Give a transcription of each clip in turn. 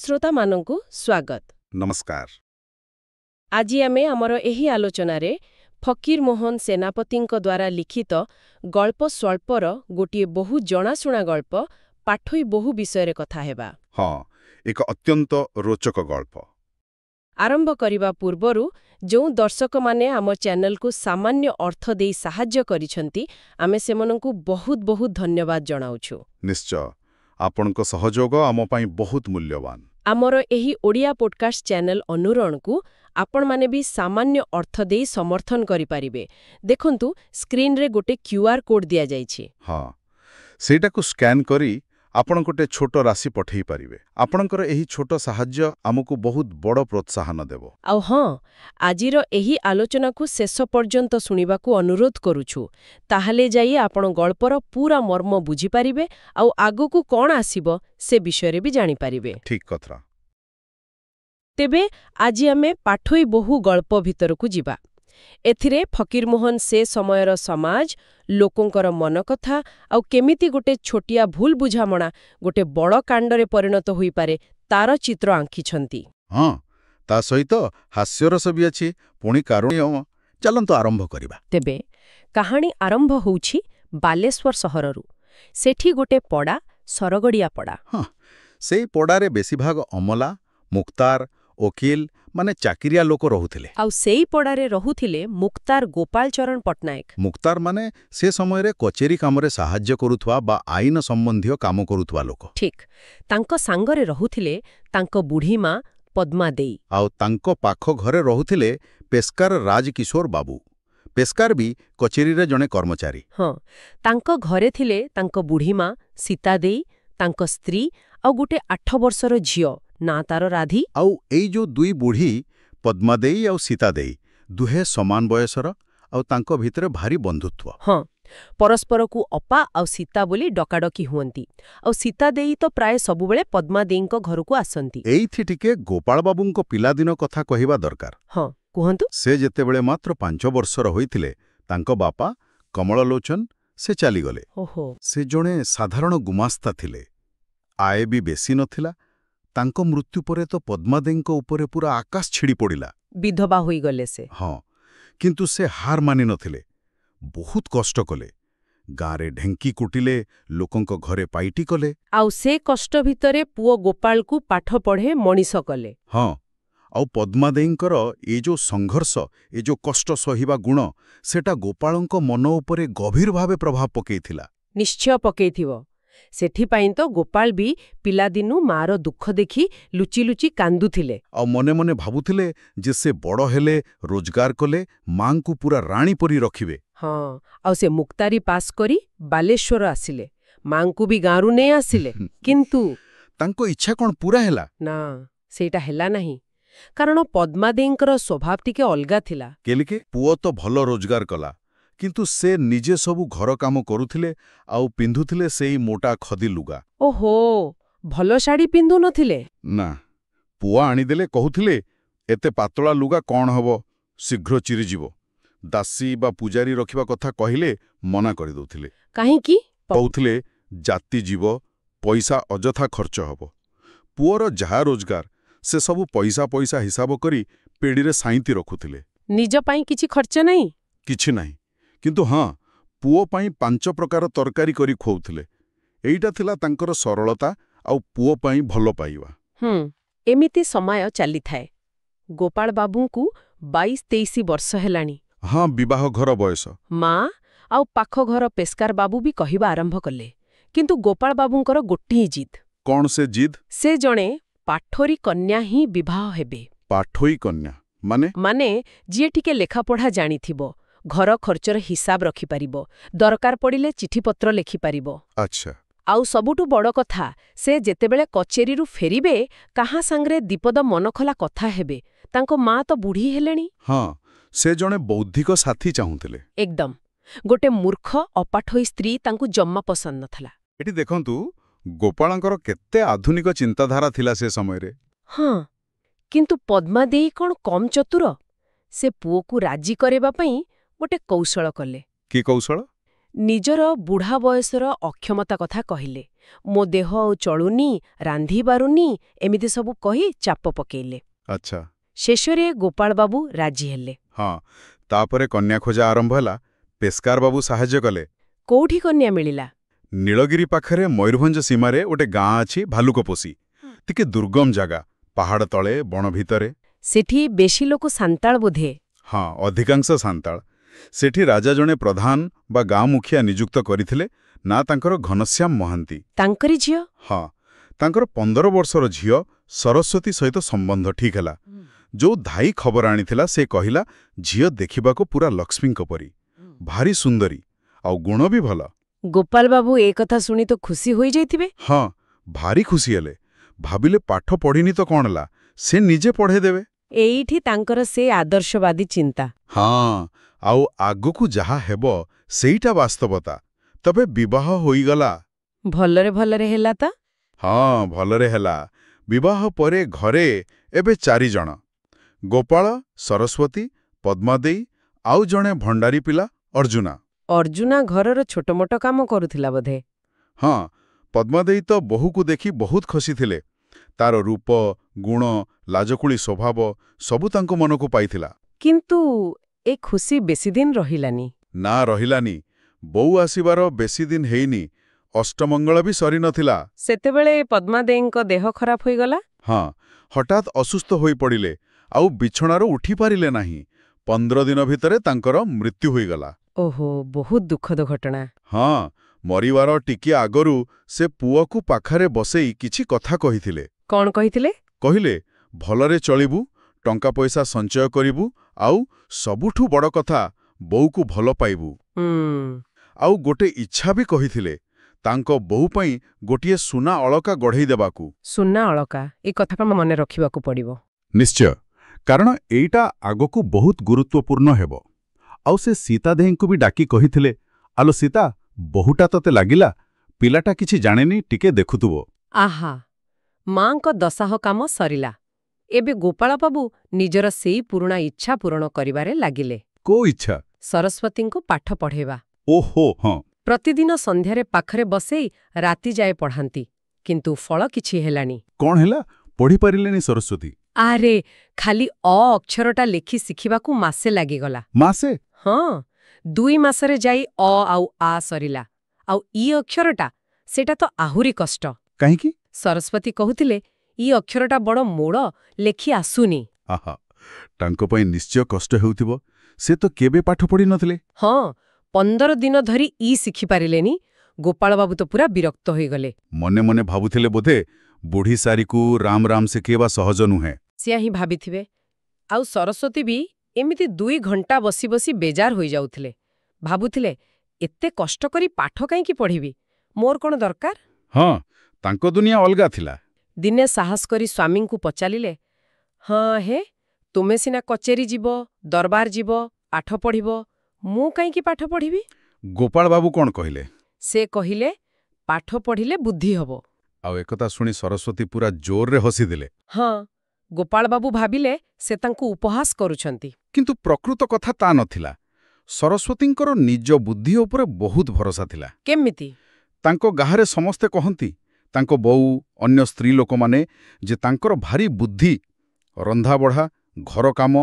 ଶ୍ରୋତାମାନଙ୍କୁ ସ୍ୱାଗତ। ନମସ୍କାର। ଆଜି ଆମେ ଆମର ଏହି ଆଲୋଚନାରେ ଫକୀରମୋହନ ସେନାପତିଙ୍କ ଦ୍ୱାରା ଲିଖିତ ଗଳ୍ପ ସ୍ୱଳ୍ପର ଗୋଟିଏ ବହୁ ଜଣାଶୁଣା ଗଳ୍ପ ପାଠୋଇ ବୋହୂ ବିଷୟରେ କଥା ହେବା। ହଁ, ଏକ ଅତ୍ୟନ୍ତ ରୋଚକ ଗଳ୍ପ। ଆରମ୍ଭ କରିବା ପୂର୍ବରୁ ଯେଉଁ ଦର୍ଶକମାନେ ଆମ ଚ୍ୟାନେଲକୁ ସାମାନ୍ୟ ଅର୍ଥ ଦେଇ ସାହାଯ୍ୟ କରିଛନ୍ତି, ଆମେ ସେମାନଙ୍କୁ ବହୁତ ବହୁତ ଧନ୍ୟବାଦ ଜଣାଉଛୁ। ନିଶ୍ଚୟ, ଆପଣଙ୍କ ସହଯୋଗ ଆମ ପାଇଁ ବହୁତ ମୂଲ୍ୟବାନ। ଆମର ଏହି ଓଡ଼ିଆ ପୋଡକାଷ୍ଟ ଚ୍ୟାନେଲ ଅନୁରଣକୁ ଆପଣମାନେ ବି ସାମାନ୍ୟ ଅର୍ଥ ଦେଇ ସମର୍ଥନ କରିପାରିବେ। ଦେଖନ୍ତୁ, ସ୍କ୍ରିନରେ ଗୋଟେ କ୍ୟୁଆର୍ କୋଡ୍ ଦିଆଯାଇଛି। ହଁ, ସେଇଟାକୁ ସ୍କାନ୍ କରି ଆପଣ ଗୋଟେ ଛୋଟ ରାଶି ପଠାଇ ପାରିବେ। ଆପଣଙ୍କର ଏହି ଛୋଟ ସାହାଯ୍ୟ ଆମକୁ ବହୁତ ବଡ଼ ପ୍ରୋତ୍ସାହନ ଦେବ। ଆଉ ହଁ, ଆଜିର ଏହି ଆଲୋଚନାକୁ ଶେଷ ପର୍ଯ୍ୟନ୍ତ ଶୁଣିବାକୁ ଅନୁରୋଧ କରୁଛୁ। ତାହେଲେ ଯାଇ ଆପଣ ଗଳ୍ପର ପୂରା ମର୍ମ ବୁଝିପାରିବେ ଆଉ ଆଗକୁ କ'ଣ ଆସିବ ସେ ବିଷୟରେ ବି ଜାଣିପାରିବେ। ଠିକ୍ କଥା। ତେବେ ଆଜି ଆମେ ପାଠୋଇ ବୋହୂ ଗଳ୍ପ ଭିତରକୁ ଯିବା। ଏଥିରେ ଫକୀରମୋହନ ସେ ସମୟର ସମାଜ, ଲୋକଙ୍କର ମନକଥା ଆଉ କେମିତି ଗୋଟେ ଛୋଟିଆ ଭୁଲ ବୁଝାମଣା ଗୋଟେ ବଡ଼ କାଣ୍ଡରେ ପରିଣତ ହୋଇପାରେ ତାର ଚିତ୍ର ଆଙ୍କିଛନ୍ତି। ହଁ, ତା ସହିତ ହାସ୍ୟରସ ବି ଅଛି, ପୁଣି କାରୁଣ୍ୟ। ଚାଲନ୍ତୁ ଆରମ୍ଭ କରିବା। ତେବେ କାହାଣୀ ଆରମ୍ଭ ହେଉଛି ବାଲେଶ୍ୱର ସହରରୁ। ସେଠି ଗୋଟେ ପଡ଼ା, ସରଗଡ଼ିଆ ପଡ଼ା। ହଁ, ସେଇ ପଡ଼ାରେ ବେଶୀଭାଗ ଅମଲା, ମୁକ୍ତାର, ଓକିଲ ମାନେ ଚାକିରିଆ ଲୋକ ରହୁଥିଲେ। ଆଉ ସେଇ ପଡ଼ାରେ ରହୁଥିଲେ ମୁକ୍ତାର ଗୋପାଳଚରଣ ପଟ୍ଟନାୟକ। ମୁକ୍ତାର ମାନେ ସେ ସମୟରେ କଚେରୀ କାମରେ ସାହାଯ୍ୟ କରୁଥିବା ବା ଆଇନ ସମ୍ବନ୍ଧୀୟ କାମ କରୁଥିବା ଲୋକ। ଠିକ୍, ତାଙ୍କ ସାଙ୍ଗରେ ରହୁଥିଲେ ତାଙ୍କ ବୁଢ଼ୀମା ପଦ୍ମା ଦେଈ। ଆଉ ତାଙ୍କ ପାଖ ଘରେ ରହୁଥିଲେ ପେସ୍କାର ରାଜକିଶୋର ବାବୁ। ପେସ୍କାର ବି କଚେରୀରେ ଜଣେ କର୍ମଚାରୀ। ହଁ, ତାଙ୍କ ଘରେ ଥିଲେ ତାଙ୍କ ବୁଢ଼ୀମା ସୀତା ଦେଈ, ତାଙ୍କ ସ୍ତ୍ରୀ ଆଉ ଗୋଟେ 8 ବର୍ଷର ଝିଅ, ନାଁ ତାର ରାଧି। ଆଉ ଏଇ ଯୋଉ ଦୁଇ ବୁଢ଼ୀ ପଦ୍ମା ଦେଈ ଆଉ ସୀତା ଦେଈ, ଦୁହେଁ ସମାନ ବୟସର ଆଉ ତାଙ୍କ ଭିତରେ ଭାରି ବନ୍ଧୁତ୍ୱ। ହଁ, ପରସ୍ପରକୁ ଅପା ଆଉ ସୀତା ବୋଲି ଡକାଡକି ହୁଅନ୍ତି। ଆଉ ସୀତା ଦେଈ ତ ପ୍ରାୟ ସବୁବେଳେ ପଦ୍ମା ଦେଈଙ୍କ ଘରକୁ ଆସନ୍ତି। ଏଇଥି ଟିକେ ଗୋପାଳ ବାବୁଙ୍କ ପିଲାଦିନ କଥା କହିବା ଦରକାର। ହଁ, କୁହନ୍ତୁ। ସେ ଯେତେବେଳେ ମାତ୍ର 5 ବର୍ଷର ହୋଇଥିଲେ, ତାଙ୍କ ବାପା କମଳଲୋଚନ ସେ ଚାଲିଗଲେ। ଓହୋ। ସେ ଜଣେ ସାଧାରଣ ଗୁମାସ୍ତା ଥିଲେ। ଆୟ ବି ବେଶୀ ନଥିଲା। ତାଙ୍କ ମୃତ୍ୟୁ ପରେ ତ ପଦ୍ମା ଦେଈଙ୍କ ଉପରେ ପୁରା ଆକାଶ ଛିଡ଼ି ପଡ଼ିଲା। ବିଧବା ହୋଇଗଲେ ସେ। ହଁ, କିନ୍ତୁ ସେ ହାର ମାନି ନଥିଲେ। ବହୁତ କଷ୍ଟ କଲେ। ଗାଁରେ ଢେଙ୍କି କୁଟିଲେ, ଲୋକଙ୍କ ଘରେ ପାଇଟି କଲେ। ଆଉ ସେ କଷ୍ଟ ଭିତରେ ପୁଅ ଗୋପାଳକୁ ପାଠ ପଢ଼େ ମଣିଷ କଲେ। ହଁ, ଆଉ ପଦ୍ମା ଦେଈଙ୍କର ଏ ଯୋଉ ସଂଘର୍ଷ, ଏ ଯୋଉ କଷ୍ଟ ସହିବା ଗୁଣ, ସେଟା ଗୋପାଳଙ୍କ ମନ ଉପରେ ଗଭୀର ଭାବେ ପ୍ରଭାବ ପକେଇଥିଲା। ନିଶ୍ଚୟ ପକେଇଥିବ। ସେଥିପାଇଁ ତ ଗୋପାଳ ବି ପିଲାଦିନୁ ମାର ଦୁଃଖ ଦେଖି ଲୁଚି ଲୁଚି କାନ୍ଦୁଥିଲେ। ଆଉ ମନେ ମନେ ଭାବୁଥିଲେ ଯେ ସେ ବଡ଼ ହେଲେ, ରୋଜଗାର କଲେ, ମାଙ୍କୁ ପୁରା ରାଣୀ ପରି ରଖିବେ। ହଁ, ଆଉ ସେ ମୁକ୍ତାରୀ ପାସ୍ କରି ବାଲେଶ୍ୱର ଆସିଲେ। ମାଙ୍କୁ ବି ଗାଁରୁ ନେଇ ଆସିଲେ। କିନ୍ତୁ ତାଙ୍କ ଇଚ୍ଛା କ'ଣ ପୁରା ହେଲା? ନା, ସେଇଟା ହେଲା ନାହିଁ। କାରଣ ପଦ୍ମା ଦେଈଙ୍କର ସ୍ୱଭାବ ଟିକେ ଅଲଗା ଥିଲା। କେଲିକେ ପୁଅ ତ ଭଲ ରୋଜଗାର କଲା, କିନ୍ତୁ ସେ ନିଜେ ସବୁ ଘର କାମ କରୁଥିଲେ ଆଉ ପିନ୍ଧୁଥିଲେ ସେଇ ମୋଟା ଖଦି ଲୁଗା। ଓହୋ, ଭଲ ଶାଢ଼ୀ ପିନ୍ଧୁ ନଥିଲେ? ନା, ପୁଅ ଆଣିଦେଲେ କହୁଥିଲେ, ଏତେ ପାତଳା ଲୁଗା କ'ଣ ହବ, ଶୀଘ୍ର ଚିରିଯିବ। ଦାସୀ ବା ପୂଜାରୀ ରଖିବା କଥା କହିଲେ ମନା କରିଦଉଥିଲେ। କାହିଁକି? କହୁଥିଲେ ଜାତି ଯିବ, ପଇସା ଅଯଥା ଖର୍ଚ୍ଚ ହବ। ପୁଅର ଯାହା ରୋଜଗାର, ସେ ସବୁ ପଇସା ହିସାବ କରି ପେଡ଼ିରେ ସାଇତି ରଖୁଥିଲେ। ନିଜ ପାଇଁ କିଛି ଖର୍ଚ୍ଚ ନାହିଁ? କିଛି ନାହିଁ, କିନ୍ତୁ ହଁ, ପୁଅ ପାଇଁ 5 ପ୍ରକାର ତରକାରୀ କରି ଖୋଉଥିଲେ। ଏଇଟା ଥିଲା ତାଙ୍କର ସରଳତା ଆଉ ପୁଅ ପାଇଁ ଭଲ ପାଇବା। ଏମିତି ସମୟ ଚାଲିଥାଏ। ଗୋପାଳ ବାବୁଙ୍କୁ 22-23 ବର୍ଷ ହେଲାଣି। ହଁ, ବିବାହ ଘର ବୟସ। ମା ଆଉ ପାଖ ଘର ପେସ୍କାର ବାବୁ ବି କହିବା ଆରମ୍ଭ କଲେ। କିନ୍ତୁ ଗୋପାଳ ବାବୁଙ୍କର ଗୋଟିଏ ଜିଦ୍। କ'ଣ ସେ ଜିଦ୍? ସେ ଜଣେ ପାଠୋରୀ କନ୍ୟା ହିଁ ବିବାହ ହେବେ। ପାଠୋଇ କନ୍ୟା ମାନେ ଯିଏ ଟିକେ ଲେଖାପଢ଼ା ଜାଣିଥିବ, ଘର ଖର୍ଚ୍ଚର ହିସାବ ରଖିପାରିବ, ଦରକାର ପଡ଼ିଲେ ଚିଠିପତ୍ର ଲେଖିପାରିବ। ଆଚ୍ଛା। ଆଉ ସବୁଠୁ ବଡ଼ କଥା, ସେ ଯେତେବେଳେ କଚେରୀରୁ ଫେରିବେ, କାହା ସାଙ୍ଗରେ ଦିପଦ ମନଖୋଲା କଥା ହେବେ। ତାଙ୍କ ମା ତ ବୁଢ଼ୀ ହେଲେଣି। ହଁ, ସେ ଜଣେ ବୌଦ୍ଧିକ ସାଥୀ ଚାହୁଁଥିଲେ। ଏକଦମ। ଗୋଟେ ମୂର୍ଖ ଅପାଠୋଇ ସ୍ତ୍ରୀ ତାଙ୍କୁ ଜମା ପସନ୍ଦ ନଥିଲା। ଏଠି ଦେଖନ୍ତୁ, ଗୋପାଳଙ୍କର କେତେ ଆଧୁନିକ ଚିନ୍ତାଧାରା ଥିଲା ସେ ସମୟରେ। ହଁ, କିନ୍ତୁ ପଦ୍ମା ଦେଈ କ'ଣ କମ୍ ଚତୁର? ସେ ପୁଅକୁ ରାଜି କରେଇବା ପାଇଁ ଗୋଟେ କୌଶଳ କଲେ। କି କୌଶଳ? ନିଜର ବୁଢ଼ା ବୟସର ଅକ୍ଷମତା କଥା କହିଲେ। ମୋ ଦେହ ଆଉ ଚଳୁନି, ରାନ୍ଧି ପାରୁନି, ଏମିତି ସବୁ କହି ଚାପ ପକେଇଲେ। ଆଚ୍ଛା। ଶେଷରେ ଗୋପାଳବାବୁ ରାଜି ହେଲେ। ହଁ, ତାପରେ କନ୍ୟା ଖୋଜା ଆରମ୍ଭ ହେଲା। ପେସ୍କାର ବାବୁ ସାହାଯ୍ୟ କଲେ। କୋଉଠି କନ୍ୟା ମିଳିଲା? ନୀଳଗିରି ପାଖରେ ମୟୂରଭଞ୍ଜ ସୀମାରେ ଗୋଟେ ଗାଁ ଅଛି, ଭାଲୁକପୋଷି। ଟିକେ ଦୁର୍ଗମ ଜାଗା, ପାହାଡ଼ ତଳେ, ବଣ ଭିତରେ। ସେଠି ବେଶୀ ଲୋକ ସାନ୍ତାଳ ବୋଧେ? ହଁ, ଅଧିକାଂଶ ସାନ୍ତାଳ। ସେଠି ରାଜା ଜଣେ ପ୍ରଧାନ ବା ଗାଁ ମୁଖିଆ ନିଯୁକ୍ତ କରିଥିଲେ, ନା ତାଙ୍କର ଘନଶ୍ୟାମ ମହାନ୍ତି। ତାଙ୍କରି ଝିଅ? ହଁ, ତାଙ୍କର 15 ବର୍ଷର ଝିଅ ସରସ୍ୱତୀ ସହିତ ସମ୍ବନ୍ଧ ଠିକ୍ ହେଲା। ଯୋଉ ଧାଇ ଖବର ଆଣିଥିଲା ସେ କହିଲା, ଝିଅ ଦେଖିବାକୁ ପୁରା ଲକ୍ଷ୍ମୀଙ୍କ ପରି, ଭାରି ସୁନ୍ଦରୀ, ଆଉ ଗୁଣ ବି ଭଲ। ଗୋପାଳବାବୁ ଏ କଥା ଶୁଣି ତ ଖୁସି ହୋଇଯାଇଥିବେ? ହଁ, ଭାରି ଖୁସି ହେଲେ। ଭାବିଲେ ପାଠ ପଢ଼ିନି ତ କଣ ହେଲା, ସେ ନିଜେ ପଢ଼େଇ ଦେବେ। ଏଇଠି ତାଙ୍କର ସେ ଆଦର୍ଶବାଦୀ ଚିନ୍ତା। ହଁ, ଆଉ ଆଗକୁ ଯାହା ହେବ ସେଇଟା ବାସ୍ତବତା। ତବେ ବିବାହ ହୋଇଗଲା। ଭଲରେ ଭଲରେ ହେଲା ତ? ହଁ, ଭଲରେ ହେଲା। ବିବାହ ପରେ ଘରେ ଏବେ 4 ଜଣ। ଗୋପାଳ, ସରସ୍ୱତୀ, ପଦ୍ମାଦେଇ, ଆଉ ଜଣେ ଭଣ୍ଡାରୀ ପିଲା, ଅର୍ଜୁନା। ଅର୍ଜୁନା ଘରର ଛୋଟମୋଟ କାମ କରୁଥିଲା ବୋଧେ? ହଁ, ପଦ୍ମାଦେଇ ତ ବୋହୂକୁ ଦେଖି ବହୁତ ଖୁସି ଥିଲେ। ତାର ରୂପ, ଗୁଣ, ଲାଜକୁଳି ସ୍ୱଭାବ ସବୁ ତାଙ୍କ ମନକୁ ପାଇଥିଲା। କିନ୍ତୁ ଏ ଖୁସି ବେଶୀଦିନ ରହିଲାନି। ନା, ରହିଲାନି। ବୋଉ ଆସିବାର ବେଶୀ ଦିନ ହେଇନି, ଅଷ୍ଟମଙ୍ଗଳ ବି ସରିନଥିଲା। ସେତେବେଳେ ପଦ୍ମାଦେଇଙ୍କ ଦେହ ଖରାପ ହୋଇଗଲା? ହଁ, ହଠାତ୍ ଅସୁସ୍ଥ ହୋଇପଡ଼ିଲେ, ଆଉ ବିଛଣାରୁ ଉଠିପାରିଲେ ନାହିଁ। 15 ଦିନ ଭିତରେ ତାଙ୍କର ମୃତ୍ୟୁ ହୋଇଗଲା। ଓହୋ, ବହୁତ ଦୁଃଖଦ ଘଟଣା। ହଁ, ମରିବାର ଟିକିଏ ଆଗରୁ ସେ ପୁଅକୁ ପାଖରେ ବସେଇ କିଛି କଥା କହିଥିଲେ। କଣ କହିଥିଲେ? କହିଲେ, ଭଲରେ ଚଳିବୁ, ଟଙ୍କା ପଇସା ସଞ୍ଚୟ କରିବୁ, ଆଉ ସବୁଠୁ ବଡ଼ କଥା, ବୋଉକୁ ଭଲ ପାଇବୁ। ଆଉ ଗୋଟେ ଇଚ୍ଛା ବି କହିଥିଲେ, ତାଙ୍କ ବୋଉ ପାଇଁ ଗୋଟିଏ ସୁନା ଅଳକା ଗଢ଼େଇ ଦେବାକୁ। ସୁନା ଅଳକା, ଏ କଥାଟା ମନେ ରଖିବାକୁ ପଡ଼ିବ। ନିଶ୍ଚୟ, କାରଣ ଏଇଟା ଆଗକୁ ବହୁତ ଗୁରୁତ୍ୱପୂର୍ଣ୍ଣ ହେବ। ଆଉ ସେ ସୀତା ଦେଈଙ୍କୁ ବି ଡାକି କହିଥିଲେ, ଆଲୋ ସୀତା, ବୋହୂଟା ତତେ ଲାଗିଲା? ପିଲାଟା କିଛି ଜାଣେନି, ଟିକେ ଦେଖୁଥିବ। ଆହା, ମାଙ୍କ ଦଶାହ କାମ ସରିଲା। ଏବେ ଗୋପାଳବାବୁ ନିଜର ସେଇ ପୁରୁଣା ଇଚ୍ଛା ପୂରଣ କରିବାରେ ଲାଗିଲେ। କୋଉ ଇଚ୍ଛା? ସରସ୍ୱତୀଙ୍କୁ ପାଠ ପଢ଼େଇବା। ଓହୋ, ହଁ। ପ୍ରତିଦିନ ସନ୍ଧ୍ୟାରେ ପାଖରେ ବସେଇ ରାତି ଯାଏ ପଢ଼ାନ୍ତି, କିନ୍ତୁ ଫଳ କିଛି ହେଲାନି। କଣ ହେଲା? ପଢ଼ିପାରିଲେନି ସରସ୍ୱତୀ? ଆରେ, ଖାଲି ଅକ୍ଷରଟା ଲେଖି ଶିଖିବାକୁ ମାସେ ଲାଗିଗଲା। ମାସେ? ହଁ, 2 ମାସରେ ଯାଇ ଆଉ ଆ ସରିଲା। ଆଉ ଇ ଅକ୍ଷରଟା, ସେଟା ତ ଆହୁରି କଷ୍ଟ। କାହିଁକି? ସରସ୍ୱତୀ କହୁଥିଲେ, ଇ ଅକ୍ଷରଟା ବଡ଼ ମୋଡ଼, ଲେଖି ଆସୁନି। ଆହା, ତାଙ୍କ ପାଇଁ ନିଶ୍ଚୟ କଷ୍ଟ ହେଉଥିବ। ସେ ତ କେବେ ପାଠ ପଢ଼ି ନଥିଲେ। ହଁ, 15 ଦିନ ଧରି ଇ ଶିଖିପାରିଲେନି। ଗୋପାଳବାବୁ ତ ପୁରା ବିରକ୍ତ ହୋଇଗଲେ। ମନେ ମନେ ଭାବୁଥିଲେ ବୋଧେ, ବୁଢ଼ୀ ସାରିକୁ ରାମ ରାମ ଶିଖେଇବା ସହଜ ନୁହେଁ। ସିଏ ହିଁ ଭାବିଥିବେ। ଆଉ ସରସ୍ୱତୀ ବି ଏମିତି 2 ଘଣ୍ଟା ବସି ବସି ବେଜାର ହୋଇଯାଉଥିଲେ। ଭାବୁଥିଲେ, ଏତେ କଷ୍ଟ କରି ପାଠ କାହିଁକି ପଢ଼ିବି? ମୋର କଣ ଦରକାର? ହଁ, ତାଙ୍କ ଦୁନିଆ ଅଲଗା ଥିଲା। ଦିନେ ସାହସ କରି ସ୍ୱାମୀଙ୍କୁ ପଚାରିଲେ, ହଁ ହେ, ତୁମେ ସିନା କଚେରୀ ଯିବ, ଦରବାର ଯିବ, ପାଠ ପଢ଼ିବ, ମୁଁ କାହିଁକି ପାଠ ପଢ଼ିବି? ଗୋପାଳ ବାବୁ କଣ କହିଲେ? ସେ କହିଲେ, ପାଠ ପଢ଼ିଲେ ବୁଦ୍ଧି ହବ। ଆଉ ଏକଥା ଶୁଣି ସରସ୍ୱତୀ ପୁରା ଜୋରରେ ହସିଦେଲେ। ହଁ, ଗୋପାଳବାବୁ ଭାବିଲେ ସେ ତାଙ୍କୁ ଉପହାସ କରୁଛନ୍ତି। କିନ୍ତୁ ପ୍ରକୃତ କଥା ତା ନଥିଲା। ସରସ୍ୱତୀଙ୍କର ନିଜ ବୁଦ୍ଧି ଉପରେ ବହୁତ ଭରସା ଥିଲା। କେମିତି? ତାଙ୍କ ଗାଁରେ ସମସ୍ତେ କହନ୍ତି, ତାଙ୍କ ବୋଉ, ଅନ୍ୟ ସ୍ତ୍ରୀ ଲୋକମାନେ, ଯେ ତାଙ୍କର ଭାରି ବୁଦ୍ଧି। ରନ୍ଧାବଢ଼ା, ଘରକାମ,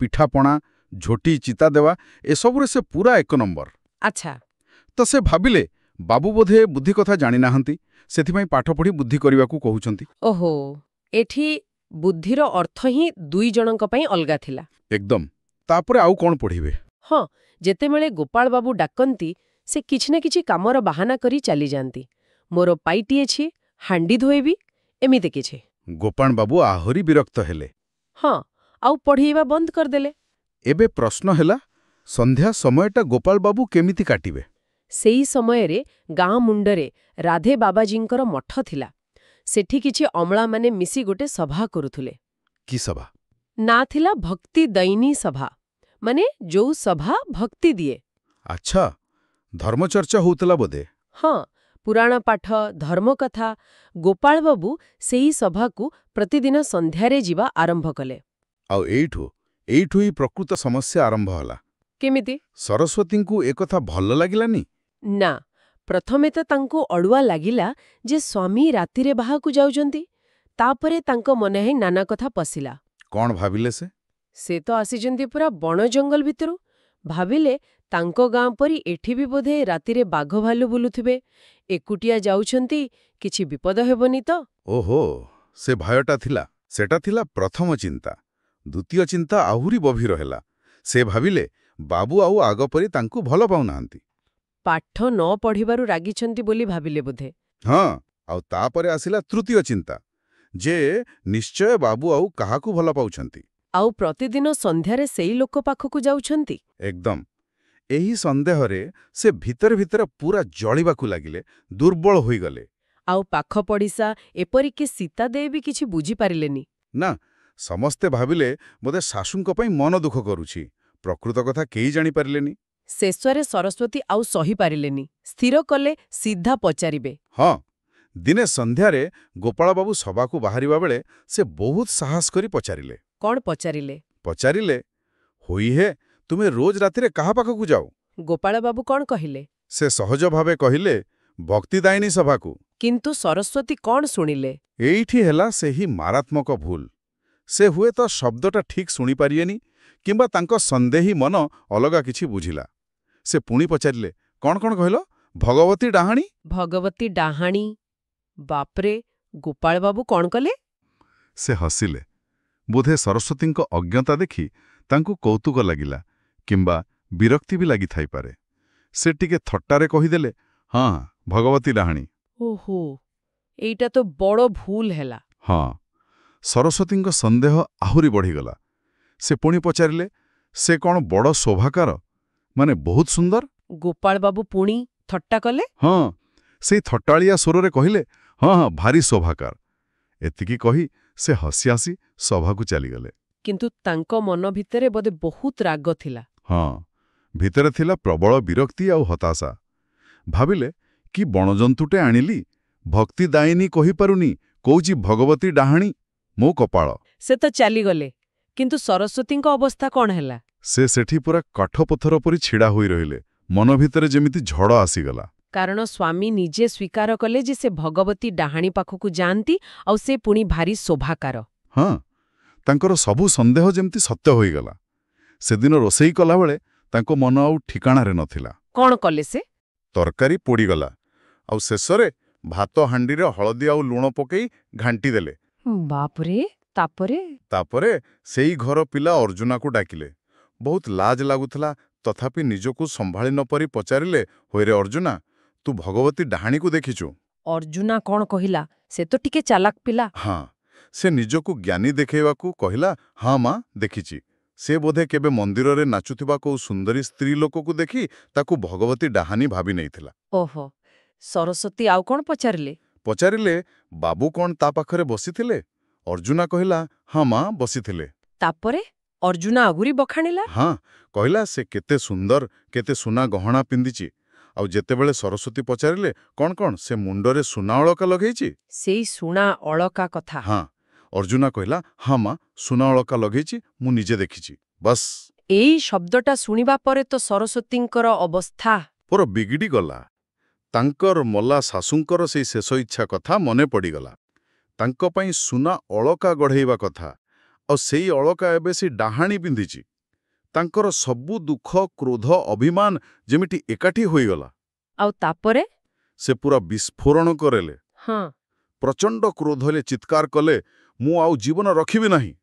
ପିଠାପଣା, ଝୋଟି ଚିତା ଦେବା, ଏସବୁରେ ସେ ପୁରା 1 ନମ୍ବର। ଆଚ୍ଛା। ତ ସେ ଭାବିଲେ, ବାବୁ ବୋଧେ ବୁଦ୍ଧି କଥା ଜାଣିନାହାନ୍ତି, ସେଥିପାଇଁ ପାଠ ପଢ଼ି ବୁଦ୍ଧି କରିବାକୁ କହୁଛନ୍ତି। ଓହୋ, ଏଠି ବୁଦ୍ଧିର ଅର୍ଥ ହିଁ 2 ଜଣଙ୍କ ପାଇଁ ଅଲଗା ଥିଲା। ଏକଦମ। ତାପରେ ଆଉ କଣ ପଢ଼ିବେ? ହଁ, ଯେତେବେଳେ ଗୋପାଳବାବୁ ଡାକନ୍ତି, ସେ କିଛି ନା କିଛି କାମର ବାହାନା କରି ଚାଲିଯାଆନ୍ତି। ମୋର ପାଇଟି ଅଛି, ହାଣ୍ଡି ଧୋଇବି, ଏମିତି କିଛି। ଗୋପାଳ ବାବୁ ଆହୁରି ବିରକ୍ତ ହେଲେ। ହଁ, ଆଉ ପଢ଼େଇବା ବନ୍ଦ କରିଦେଲେ। ଏବେ ପ୍ରଶ୍ନ ହେଲା, ସନ୍ଧ୍ୟା ସମୟଟା ଗୋପାଳ ବାବୁ କେମିତି କାଟିବେ? ସେଇ ସମୟରେ ଗାଁ ମୁଣ୍ଡରେ ରାଧେ ବାବାଜୀଙ୍କର ମଠ ଥିଲା। ସେଠି କିଛି ଅମଳାମାନେ ମିଶି ଗୋଟେ ସଭା କରୁଥିଲେ। କି ସଭା? ନା ଥିଲା ଭକ୍ତି ଦୈନୀ ସଭା, ମାନେ ଯୋଉ ସଭା ଭକ୍ତି ଦିଏ। ଆଚ୍ଛା, ଧର୍ମଚର୍ଚ୍ଚା ହଉଥିଲା ବୋଧେ? ହଁ, ପୁରାଣ ପାଠ, ଧର୍ମକଥା। ଗୋପାଳବାବୁ ସେହି ସଭାକୁ ପ୍ରତିଦିନ ସନ୍ଧ୍ୟାରେ ଯିବା ଆରମ୍ଭ କଲେ। ଆଉ ଏଇଠୁ ହିଁ ପ୍ରକୃତ ସମସ୍ୟା ଆରମ୍ଭ ହେଲା। କେମିତି? ସରସ୍ୱତୀଙ୍କୁ ଏକଥା ଭଲ ଲାଗିଲାନି। ନା, ପ୍ରଥମେ ତ ତାଙ୍କୁ ଅଡୁଆ ଲାଗିଲା ଯେ ସ୍ୱାମୀ ରାତିରେ ବାହାକୁ ଯାଉଛନ୍ତି। ତାପରେ ତାଙ୍କ ମନେ ହିଁ ନାନା କଥା ପଶିଲା। କଣ ଭାବିଲେ ସେ? ସେ ତ ଆସିଛନ୍ତି ପୁରା ବଣ ଜଙ୍ଗଲ ଭିତରୁ। ଭାବିଲେ ତାଙ୍କ ଗାଁ ପରି ଏଠି ବି ବୋଧେ ରାତିରେ ବାଘ ଭାଲୁ ବୁଲୁଥିବେ। ଏକୁଟିଆ ଯାଉଛନ୍ତି, କିଛି ବିପଦ ହେବନି ତ? ଓହୋ, ସେ ଭୟଟା ଥିଲା। ସେଟା ଥିଲା ପ୍ରଥମ ଚିନ୍ତା। ଦ୍ୱିତୀୟ ଚିନ୍ତା ଆହୁରି ଗଭୀର ହେଲା। ସେ ଭାବିଲେ ବାବୁ ଆଉ ଆଗ ପରି ତାଙ୍କୁ ଭଲ ପାଉନାହାନ୍ତି। ପାଠ ନ ପଢ଼ିବାରୁ ରାଗିଛନ୍ତି ବୋଲି ଭାବିଲେ ବୋଧେ। ହଁ, ଆଉ ତାପରେ ଆସିଲା ତୃତୀୟ ଚିନ୍ତା, ଯେ ନିଶ୍ଚୟ ବାବୁ ଆଉ କାହାକୁ ଭଲ ପାଉଛନ୍ତି। ଆଉ ପ୍ରତିଦିନ ସନ୍ଧ୍ୟାରେ ସେଇ ଲୋକ ପାଖକୁ ଯାଉଛନ୍ତି। ଏକଦମ। ଏହି ସନ୍ଦେହରେ ସେ ଭିତରେ ଭିତରେ ପୁରା ଜଳିବାକୁ ଲାଗିଲେ, ଦୁର୍ବଳ ହୋଇଗଲେ। ଆଉ ପାଖ ପଡ଼ିଶା, ଏପରିକି ସୀତା ଦେଇ ବି କିଛି ବୁଝିପାରିଲେନି। ନା, ସମସ୍ତେ ଭାବିଲେ ବୋଧେ ଶାଶୁଙ୍କ ପାଇଁ ମନ ଦୁଃଖ କରୁଛି। ପ୍ରକୃତ କଥା କେହି ଜାଣିପାରିଲେନି। ଶେଷରେ ସରସ୍ୱତୀ ଆଉ ସହିପାରିଲେନି। ସ୍ଥିର କଲେ ସିଧା ପଚାରିବେ। ହଁ, ଦିନେ ସନ୍ଧ୍ୟାରେ ଗୋପାଳବାବୁ ସଭାକୁ ବାହାରିବା ବେଳେ ସେ ବହୁତ ସାହସ କରି ପଚାରିଲେ। କଣ ପଚାରିଲେ? ପଚାରିଲେ, ହୋଇ ହେ, ତୁମେ ରୋଜ ରାତିରେ କାହା ପାଖକୁ ଯାଅ? ଗୋପାଳବାବୁ କଣ କହିଲେ? ସେ ସହଜ ଭାବେ କହିଲେ, ଭକ୍ତିଦାୟିନୀ ସଭାକୁ। କିନ୍ତୁ ସରସ୍ୱତୀ କଣ ଶୁଣିଲେ? ଏଇଠି ହେଲା ସେହି ମାରାତ୍ମକ ଭୁଲ। ସେ ହୁଏତ ଶବ୍ଦଟା ଠିକ୍ ଶୁଣିପାରିବେନି, କିମ୍ବା ତାଙ୍କ ସନ୍ଦେହୀ ମନ ଅଲଗା କିଛି ବୁଝିଲା। ସେ ପୁଣି ପଚାରିଲେ, କଣ କଣ କହିଲ? ଭଗବତୀ ଡାହାଣୀ? ଭଗବତୀ ଡାହାଣୀ? ବାପରେ, ଗୋପାଳବାବୁ କଣ କଲେ? ସେ ହସିଲେ। ବୋଧେ ସରସ୍ୱତୀଙ୍କ ଅଜ୍ଞତା ଦେଖି ତାଙ୍କୁ କୌତୁକ ଲାଗିଲା, କିମ୍ବା ବିରକ୍ତି ବି ଲାଗିଥାଇପାରେ। ସେ ଟିକେ ଥଟ୍ଟାରେ କହିଦେଲେ, ହଁ, ଭଗବତୀ ଡାହାଣୀ। ଓହୋ, ଏଇଟା ତ ବଡ଼ ଭୁଲ ହେଲା। ହଁ, ସରସ୍ୱତୀଙ୍କ ସନ୍ଦେହ ଆହୁରି ବଢ଼ିଗଲା। ସେ ପୁଣି ପଚାରିଲେ, ସେ କଣ ବଡ଼ ଶୋଭାକାର, ମାନେ ବହୁତ ସୁନ୍ଦର? ଗୋପାଳବାବୁ ପୁଣି ଥଟ୍ଟା କଲେ। ହଁ, ସେଇ ଥଟ୍ଟାଳିଆ ସ୍ୱରରେ କହିଲେ, ହଁ ହଁ, ଭାରି ଶୋଭାକାର। ଏତିକି କହି ସେ ହସି ହସି ସଭାକୁ ଚାଲିଗଲେ। କିନ୍ତୁ ତାଙ୍କ ମନ ଭିତରେ ବୋଧେ ବହୁତ ରାଗ ଥିଲା। ହଁ, ଭିତରେ ଥିଲା ପ୍ରବଳ ବିରକ୍ତି ଆଉ ହତାଶା। ଭାବିଲେ, କି ବଣଜନ୍ତୁଟେ ଆଣିଲି, ଭକ୍ତିଦାୟିନୀ କହିପାରୁନି, କହୁଛି ଭଗବତୀ ଡାହାଣୀ। ମୋ କପାଳ। ସେ ତ ଚାଲିଗଲେ, କିନ୍ତୁ ସରସ୍ୱତୀଙ୍କ ଅବସ୍ଥା କଣ ହେଲା? ସେ ସେଠି ପୁରା କାଠପଥର ପରି ଛିଡ଼ା ହୋଇ ରହିଲେ। ମନ ଭିତରେ ଯେମିତି ଝଡ଼ ଆସିଗଲା। କାରଣ ସ୍ୱାମୀ ନିଜେ ସ୍ୱୀକାର କଲେ ଯେ ସେ ଭଗବତୀ ଡାହାଣୀ ପାଖକୁ ଯାଆନ୍ତି, ଆଉ ସେ ପୁଣି ଭାରି ଶୋଭାକାର। ହଁ, ତାଙ୍କର ସବୁ ସନ୍ଦେହ ଯେମିତି ସତ୍ୟ ହୋଇଗଲା। ସେଦିନ ରୋଷେଇ କଲାବେଳେ ତାଙ୍କ ମନ ଆଉ ଠିକାଣାରେ ନଥିଲା। କଣ କଲେ ସେ? ତରକାରୀ ପୋଡ଼ିଗଲା, ଆଉ ଶେଷରେ ଭାତ ହାଣ୍ଡିରେ ହଳଦୀ ଆଉ ଲୁଣ ପକେଇ ଘାଣ୍ଟି ଦେଲେ। ବାପରେ, ତାପରେ? ତାପରେ ସେଇ ଘର ପିଲା ଅର୍ଜୁନାକୁ ଡାକିଲେ। ବହୁତ ଲାଜ ଲାଗୁଥିଲା, ତଥାପି ନିଜକୁ ସମ୍ଭାଳି ନ ପାରି ପଚାରିଲେ, ହୋଇରେ ଅର୍ଜୁନା, ତୁ ଭଗବତୀ ଡାହାଣୀକୁ ଦେଖିଛୁ? ଅର୍ଜୁନା କଣ କହିଲା? ସେ ତ ଟିକେ ଚାଲାକ ପିଲା। ହଁ, ସେ ନିଜକୁ ଜ୍ଞାନୀ ଦେଖାଇବାକୁ କହିଲା, ହଁ ମା, ଦେଖିଛି। ସେ ବୋଧେ କେବେ ମନ୍ଦିରରେ ନାଚୁଥିବା କୋଉ ସୁନ୍ଦରୀ ସ୍ତ୍ରୀ ଲୋକକୁ ଦେଖି ତାକୁ ଭଗବତୀ ଡାହାଣୀ ଭାବି ନେଇଥିଲା। ଓହୋ, ସରସ୍ୱତୀ ଆଉ କଣ ପଚାରିଲେ? ପଚାରିଲେ, ବାବୁ କଣ ତା ପାଖରେ ବସିଥିଲେ? ଅର୍ଜୁନା କହିଲା, ହଁ ମା, ବସିଥିଲେ। ତାପରେ ଅର୍ଜୁନା ଆହୁରି ବଖାଣିଲା। ହଁ, କହିଲା, ସେ କେତେ ସୁନ୍ଦର, କେତେ ସୁନା ଗହଣା ପିନ୍ଧିଛି। ଆଉ ଯେତେବେଳେ ସରସ୍ୱତୀ ପଚାରିଲେ, କଣ କଣ ସେ ମୁଣ୍ଡରେ ସୁନା ଅଳକା ଲଗେଇଛି? ସେଇ ସୁନା ଅଳକା କଥା। ହଁ, ଅର୍ଜୁନା କହିଲା, ହଁ ମା, ସୁନା ଅଳକା ଲଗେଇଛି, ମୁଁ ନିଜେ ଦେଖିଛି। ବସ୍। ଏଇ ଶବ୍ଦଟା ଶୁଣିବା ପରେ ତ ସରସ୍ୱତୀଙ୍କର ଅବସ୍ଥା ପୁରା ବିଗିଡ଼ି ଗଲା। ତାଙ୍କର ମଲା ଶାଶୁଙ୍କର ସେଇ ଶେଷ ଇଚ୍ଛା କଥା ମନେ ପଡ଼ିଗଲା। ତାଙ୍କ ପାଇଁ ସୁନା ଅଳକା ଗଢ଼େଇବା କଥା, ଆଉ ସେଇ ଅଳକା ଏବେ ସେ ଡାହାଣୀ ପିନ୍ଧିଛି। ତାଙ୍କର ସବୁ ଦୁଃଖ, କ୍ରୋଧ, ଅଭିମାନ ଯେମିତି ଏକାଠି ହୋଇଗଲା। ଆଉ ତାପରେ? ସେ ପୁରା ବିସ୍ଫୋରଣ କରେଲେ। ହଁ, ପ୍ରଚଣ୍ଡ କ୍ରୋଧରେ ଚିତ୍କାର କଲେ, ମୁଁ ଆଉ ଜୀବନ ରଖିବି ନାହିଁ।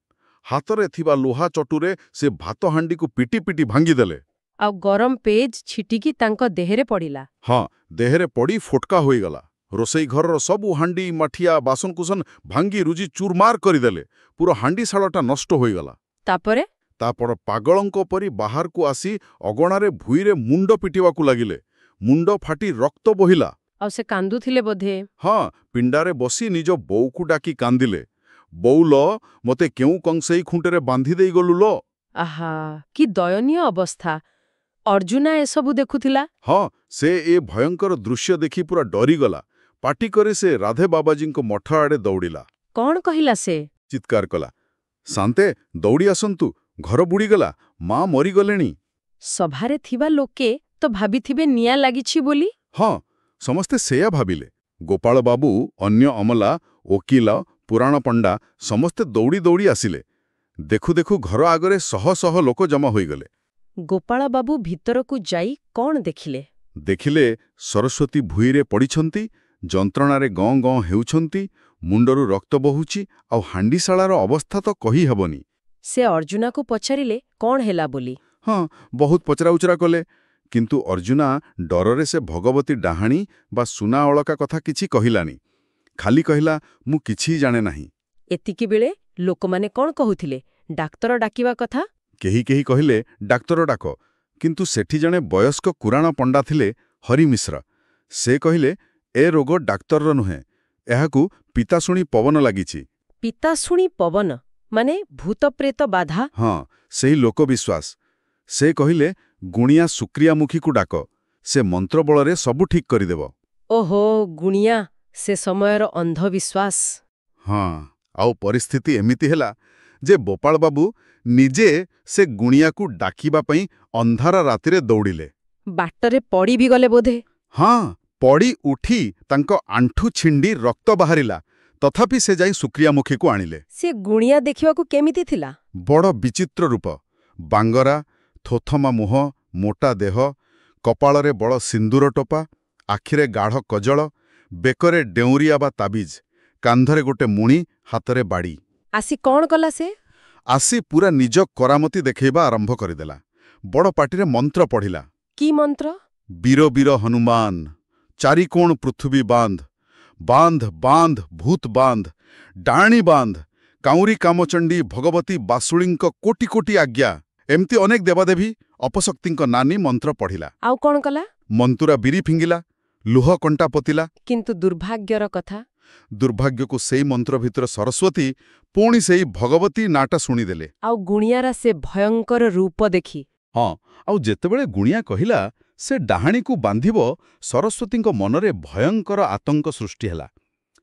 ହାତରେ ଥିବା ଲୁହା ଚଟୁରେ ସେ ଭାତ ହାଣ୍ଡିକୁ ପିଟି ପିଟି ଭାଙ୍ଗିଦେଲେ। ଆଉ ଗରମ ପେଜ ଛିଟିକି ତାଙ୍କ ଦେହରେ ପଡ଼ିଲା। ହଁ, ଦେହରେ ପଡ଼ି ଫୋଟକା ହୋଇଗଲା। ରୋଷେଇ ଘରର ସବୁ ହାଣ୍ଡି, ମାଠିଆ, ବାସନକୁସନ ଭାଙ୍ଗି ରୁଜି ଚୁରମାର କରିଦେଲେ। ପୁରା ହାଣ୍ଡିଶାଳଟା ନଷ୍ଟ ହୋଇଗଲା। ତାପରେ? ତାପରେ ପାଗଳଙ୍କ ପରି ବାହାରକୁ ଆସି ଅଗଣାରେ ଭୂଇଁରେ ମୁଣ୍ଡ ପିଟିବାକୁ ଲାଗିଲେ। ମୁଣ୍ଡ ଫାଟି ରକ୍ତ ବୋହିଲା। ଆଉ ସେ କାନ୍ଦୁଥିଲେ ବୋଧେ? ହଁ, ପିଣ୍ଡାରେ ବସି ନିଜ ବୋଉକୁ ଡାକି କାନ୍ଦିଲେ, ବୋଉ ଲ, ମୋତେ କେଉଁ କଂସେଇ ଖୁଣ୍ଟରେ ବାନ୍ଧି ଦେଇଗଲୁ ଲ। ଆହା, କି ଦୟନୀୟ ଅବସ୍ଥା। ଅର୍ଜୁନା ଏସବୁ ଦେଖୁଥିଲା। ହଁ, ସେ ଏ ଭୟଙ୍କର ଦୃଶ୍ୟ ଦେଖି ପୁରା ଡରିଗଲା। ପାଟି କରି ସେ ରାଧେ ବାବାଜୀଙ୍କ ମଠ ଆଡ଼େ ଦୌଡ଼ିଲା। କଣ କହିଲା ସେ? ଚିତ୍କାର କଲା, ଶାନ୍ତେ, ଦୌଡ଼ି ଆସନ୍ତୁ, ଘର ବୁଡ଼ିଗଲା, ମା ମରିଗଲେଣି। ସଭାରେ ଥିବା ଲୋକେ ତ ଭାବିଥିବେ ନିଆଁ ଲାଗିଛି ବୋଲି। ହଁ, ସମସ୍ତେ ସେୟା ଭାବିଲେ। ଗୋପାଳ ବାବୁ, ଅନ୍ୟ ଅମଲା, ଓକିଲ, ପୁରାଣ ପଣ୍ଡା ସମସ୍ତେ ଦୌଡ଼ି ଦୌଡ଼ି ଆସିଲେ। ଦେଖୁ ଦେଖୁ ଘର ଆଗରେ ଶହ ଶହ ଲୋକ ଜମା ହୋଇଗଲେ। ଗୋପାଳବାବୁ ଭିତରକୁ ଯାଇ କଣ ଦେଖିଲେ? ଦେଖିଲେ ସରସ୍ୱତୀ ଭୂଇଁରେ ପଡ଼ିଛନ୍ତି, ଯନ୍ତ୍ରଣାରେ ଗଁ ଗଁ ହେଉଛନ୍ତି, ମୁଣ୍ଡରୁ ରକ୍ତ ବହୁଛି, ଆଉ ହାଣ୍ଡିଶାଳାର ଅବସ୍ଥା ତ କହି ହେବନି। ସେ ଅର୍ଜୁନାକୁ ପଚାରିଲେ କଣ ହେଲା ବୋଲି। ହଁ, ବହୁତ ପଚରାଉଚରା କଲେ, କିନ୍ତୁ ଅର୍ଜୁନା ଡରରେ ସେ ଭଗବତୀ ଡାହାଣୀ ବା ସୁନା ଅଳକା କଥା କିଛି କହିଲାନି। ଖାଲି କହିଲା, ମୁଁ କିଛି ଜାଣେ ନାହିଁ। ଏତିକିବେଳେ ଲୋକମାନେ କଣ କହୁଥିଲେ? ଡାକ୍ତର ଡାକିବା କଥା। କେହି କେହି କହିଲେ ଡାକ୍ତର ଡାକ, କିନ୍ତୁ ସେଠି ଜଣେ ବୟସ୍କ କୁରାଣ ପଣ୍ଡା ଥିଲେ, ହରି ମିଶ୍ର। ସେ କହିଲେ, ଏ ରୋଗ ଡାକ୍ତରର ନୁହେଁ, ଏହାକୁ ପିତାଶୁଣି ପବନ ଲାଗିଛି। ପିତାଶୁଣି ପବନ ମାନେ ଭୂତପ୍ରେତ ବାଧା? ହଁ, ସେହି ଲୋକବିଶ୍ୱାସ। ସେ କହିଲେ, ଗୁଣିଆ ଶୁକ୍ରିୟାମୁଖୀକୁ ଡାକ, ସେ ମନ୍ତ୍ରବଳରେ ସବୁ ଠିକ୍ କରିଦେବ। ଓହୋ, ଗୁଣିଆ, ସେ ସମୟର ଅନ୍ଧବିଶ୍ୱାସ। ହଁ, ଆଉ ପରିସ୍ଥିତି ଏମିତି ହେଲା ଯେ ଗୋପାଳବାବୁ ନିଜେ ସେ ଗୁଣିଆକୁ ଡାକିବା ପାଇଁ ଅନ୍ଧାର ରାତିରେ ଦୌଡ଼ିଲେ। ବାଟରେ ପଡ଼ି ବି ଗଲେ ବୋଧେ। ହଁ, ପଡ଼ି ଉଠି ତାଙ୍କ ଆଣ୍ଠୁ ଛିଣ୍ଡି ରକ୍ତ ବାହାରିଲା, ତଥାପି ସେ ଯାଇ ଶୁକ୍ରିୟାମୁଖୀକୁ ଆଣିଲେ। ସେ ଗୁଣିଆ ଦେଖିବାକୁ କେମିତି ଥିଲା? ବଡ଼ ବିଚିତ୍ର ରୂପ, ବାଙ୍ଗରା, ଥୋଥମା ମୁହଁ, ମୋଟା ଦେହ, କପାଳରେ ବଡ଼ ସିନ୍ଦୁର ଟୋପା, ଆଖିରେ ଗାଢ଼ କଜଳ, ବେକରେ ଡେଉଁରିଆ ବା ତାବିଜ, କାନ୍ଧରେ ଗୋଟେ ମୁଣି, ହାତରେ ବାଡ଼ି। ଆସି କଣ କଲା ସେ? ଆସି ପୁରା ନିଜ କରାମତି ଦେଖାଇବା ଆରମ୍ଭ କରିଦେଲା। ବଡ଼ ପାଟିରେ ମନ୍ତ୍ର ପଢ଼ିଲା। କି ମନ୍ତ୍ର? ବୀର ବୀର ହନୁମାନ, ଚାରିକୋଣ ପୃଥିବୀ ବାନ୍ଧ, ବାନ୍ଧ ବାନ୍ଧ ଭୂତ ବାନ୍ଧ, ଡାଆଣୀ ବାନ୍ଧ, କାଉଁରୀ କାମଚଣ୍ଡୀ ଭଗବତୀ ବାସୁଳୀଙ୍କ କୋଟି କୋଟି ଆଜ୍ଞା। ଏମିତି ଅନେକ ଦେବାଦେବୀ, ଅପଶକ୍ତିଙ୍କ ନାନୀ ମନ୍ତ୍ର ପଢ଼ିଲା। ଆଉ କଣ କଲା? ମନ୍ତୁରା ବିରି ଫିଙ୍ଗିଲା, ଲୁହ କଣ୍ଟା ପୋତିଲା। କିନ୍ତୁ ଦୁର୍ଭାଗ୍ୟର କଥା, ଦୁର୍ଭାଗ୍ୟକୁ ସେଇ ମନ୍ତ୍ର ଭିତରେ ସରସ୍ୱତୀ ପୁଣି ସେଇ ଭଗବତୀ ନାଁଟା ଶୁଣିଦେଲେ। ଆଉ ଗୁଣିଆର ସେ ଭୟଙ୍କର ରୂପ ଦେଖି। ହଁ, ଆଉ ଯେତେବେଳେ ଗୁଣିଆ କହିଲା ସେ ଡାହାଣୀକୁ ବାନ୍ଧିବ, ସରସ୍ୱତୀଙ୍କ ମନରେ ଭୟଙ୍କର ଆତଙ୍କ ସୃଷ୍ଟି ହେଲା।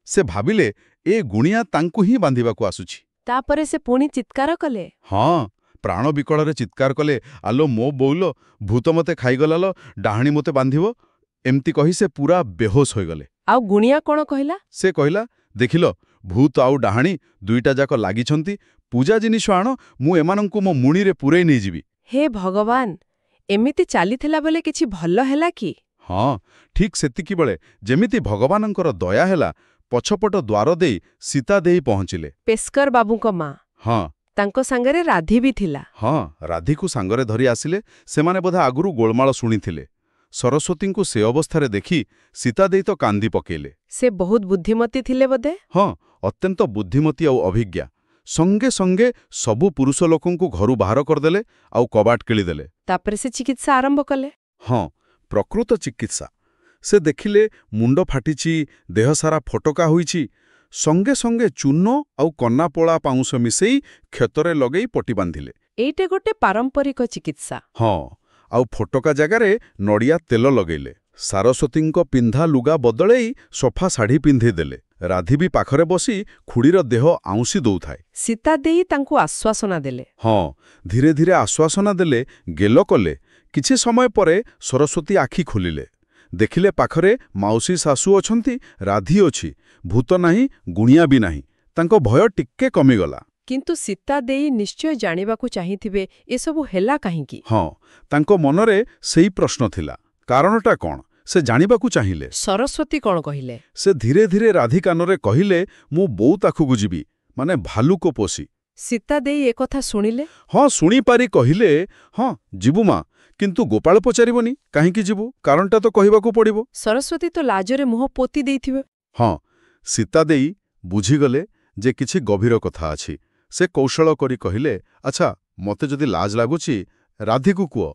ସେ ଭାବିଲେ ଏ ଗୁଣିଆ ତାଙ୍କୁ ହିଁ ବାନ୍ଧିବାକୁ ଆସୁଛି। ତାପରେ ସେ ପୁଣି ଚିତ୍କାର କଲେ। ହଁ, ପ୍ରାଣ ବିକଳରେ ଚିତ୍କାର କଲେ, ଆଲୋ ମୋ ବୋଉଲ, ଭୂତ ମତେ ଖାଇଗଲା ଲୋ, ଡାହାଣୀ ମୋତେ ବାନ୍ଧିବ। ଏମିତି କହି ସେ ପୁରା ବେହୋସ ହୋଇଗଲେ। ଆଉ ଗୁଣିଆ କଣ କହିଲା? ସେ କହିଲା, ଦେଖିଲ, ଭୂତ ଆଉ ଡାହାଣୀ ଦୁଇଟା ଯାକ ଲାଗିଛନ୍ତି, ପୂଜା ଜିନିଷ ଆଣ, ମୁଁ ଏମାନଙ୍କୁ ମୋ ମୁଣିରେ ପୂରେଇ ନେଇଯିବି। ହେ ଭଗବାନ, ଏମିତି ଚାଲିଥିଲା ବେଳେ କିଛି ଭଲ ହେଲା କି? ହଁ, ଠିକ୍ ସେତିକିବେଳେ ଯେମିତି ଭଗବାନଙ୍କର ଦୟା ହେଲା, ପଛପଟ ଦ୍ୱାର ଦେଇ ସୀତା ଦେଇ ପହଞ୍ଚିଲେ। ପେସ୍କର ବାବୁଙ୍କ ମା। ହଁ ତାଙ୍କ ସାଙ୍ଗରେ ରାଧି ବି ଥିଲା। ହଁ, ରାଧିକୁ ସାଙ୍ଗରେ ଧରି ଆସିଲେ। ସେମାନେ ବୋଧେ ଆଗରୁ ଗୋଳମାଳ ଶୁଣିଥିଲେ। ସରସ୍ୱତୀଙ୍କୁ ସେ ଅବସ୍ଥାରେ ଦେଖି ସୀତା ଦେଇ ତ କାନ୍ଦି ପକେଇଲେ। ସେ ବହୁତ ବୁଦ୍ଧିମତୀ ଥିଲେ ବୋଧେ। ହଁ, ଅତ୍ୟନ୍ତ ବୁଦ୍ଧିମତୀ ଆଉ ଅଭିଜ୍ଞା। ସଙ୍ଗେ ସଙ୍ଗେ ସବୁ ପୁରୁଷ ଲୋକଙ୍କୁ ଘରୁ ବାହାର କରିଦେଲେ, ଆଉ କବାଟ କିଳିଦେଲେ। ତାପରେ ସେ ଚିକିତ୍ସା ଆରମ୍ଭ କଲେ। ହଁ, ପ୍ରକୃତ ଚିକିତ୍ସା। ସେ ଦେଖିଲେ ମୁଣ୍ଡ ଫାଟିଛି, ଦେହସାରା ଫୋଟକା ହୋଇଛି। ସଙ୍ଗେ ସଙ୍ଗେ ଚୂନ ଆଉ କନାପୋଳା ପାଉଁଶ ମିଶେଇ କ୍ଷତରେ ଲଗେଇ ପଟି ବାନ୍ଧିଲେ। ଏଇଟା ଗୋଟେ ପାରମ୍ପରିକ ଚିକିତ୍ସା। ହଁ, ଆଉ ଫୋଟକା ଜାଗାରେ ନଡ଼ିଆ ତେଲ ଲଗେଇଲେ। ସରସ୍ୱତୀଙ୍କ ପିନ୍ଧା ଲୁଗା ବଦଳେଇ ସଫା ଶାଢ଼ୀ ପିନ୍ଧେଇଦେଲେ। ରାଧି ବି ପାଖରେ ବସି ଖୁଡ଼ିର ଦେହ ଆଉଁସି ଦଉଥାଏ। ସୀତା ଦେଇ ତାଙ୍କୁ ଆଶ୍ୱାସନା ଦେଲେ। ହଁ, ଧୀରେ ଧୀରେ ଆଶ୍ୱାସନା ଦେଲେ, ଗେଲ କଲେ। କିଛି ସମୟ ପରେ ସରସ୍ୱତୀ ଆଖି ଖୋଲିଲେ। ଦେଖିଲେ ପାଖରେ ମାଉସୀ ଶାଶୁ ଅଛନ୍ତି, ରାଧି ଅଛି, ଭୂତ ନାହିଁ, ଗୁଣିଆ ବି ନାହିଁ। ତାଙ୍କ ଭୟ ଟିକେ କମିଗଲା। କିନ୍ତୁ ସୀତା ଦେଇ ନିଶ୍ଚୟ ଜାଣିବାକୁ ଚାହିଁଥିବେ ଏସବୁ ହେଲା କାହିଁକି? ହଁ, ତାଙ୍କ ମନରେ ସେଇ ପ୍ରଶ୍ନ ଥିଲା। କାରଣଟା କ'ଣ ସେ ଜାଣିବାକୁ ଚାହିଁଲେ। ସରସ୍ୱତୀ କଣ କହିଲେ? ସେ ଧୀରେ ଧୀରେ ରାଧି କାନରେ କହିଲେ, ମୁଁ ବୋଉ ପାଖକୁ ଯିବି, ମାନେ ଭାଲୁକ ପୋଷି। ସୀତା ଦେଇ ଏକଥା ଶୁଣିଲେ। ହଁ, ଶୁଣିପାରି କହିଲେ, ହଁ ଯିବୁ ମା, କିନ୍ତୁ ଗୋପାଳ ପଚାରିବନି, କାହିଁକି ଯିବୁ, କାରଣଟା ତ କହିବାକୁ ପଡ଼ିବ। ସରସ୍ୱତୀ ତ ଲାଜରେ ମୁହଁ ପୋତି ଦେଇଥିବେ। ହଁ, ସୀତା ଦେଇ ବୁଝିଗଲେ ଯେ କିଛି ଗଭୀର କଥା ଅଛି। ସେ କୌଶଳ କରି କହିଲେ, ଆଚ୍ଛା, ମୋତେ ଯଦି ଲାଜ ଲାଗୁଛି, ରାଧିକୁ କୁହ।